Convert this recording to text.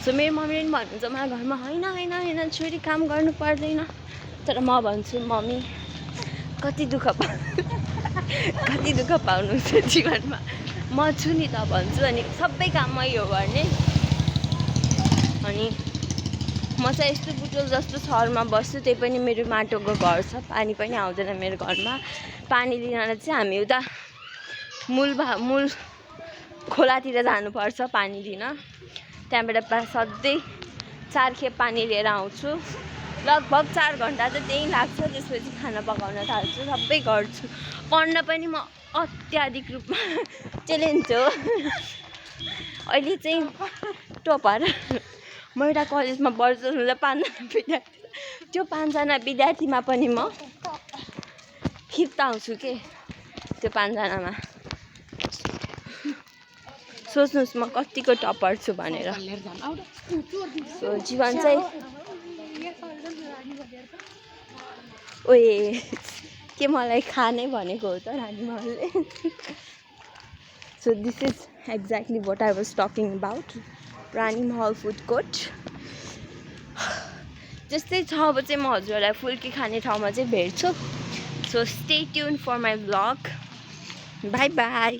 So मेरो मम्मीले पनि भन्नुहुन्छ मलाई घरमा होइन छोरी काम गर्नु पर्दैन। तर म भन्छु मम्मी कति दुःख पाउनुहुन्छ जीवनमा, म छु नि त भन्छु। अनि सबै काम मै हो गर्ने। अनि म चाहिँ यस्तो बुटोल जस्तो सहरमा बस्छु, त्यही पनि मेरो माटोको घर छ, पानी पनि आउँदैन मेरो घरमा। पानी लिनलाई चाहिँ हामी उता मूल खोलातिर जानुपर्छ पानी लिन। त्यहाँबाट सधैँ 4 खेप पानी लिएर आउँछु। लगभग 4 घन्टा त त्यही लाग्छ। त्यसपछि खाना पकाउन थाल्छु, सबै गर्छु। पढ्न पनि म अत्याधिक रूपमा च्यालेन्ज हो। अहिले चाहिँ टपर। म एउटा कलेजमा पढ्छु, 5जना विद्यार्थी, त्यो 5जना विद्यार्थीमा पनि म फिफ्थ आउँछु के त्यो 5जनामा। सोच्नुहोस् म कतिको टपर छु भनेर। सो जीवन चाहिँ ओए के मलाई खानै भनेको हो त रानी महलले। So this is exactly what I was talking about Rani Mahal food court. जस्तै 6 बजे म हजुरहरूलाई फुल्की खाने ठाउँमा चाहिँ भेट्छु। So stay tune for my vlog. Bye by.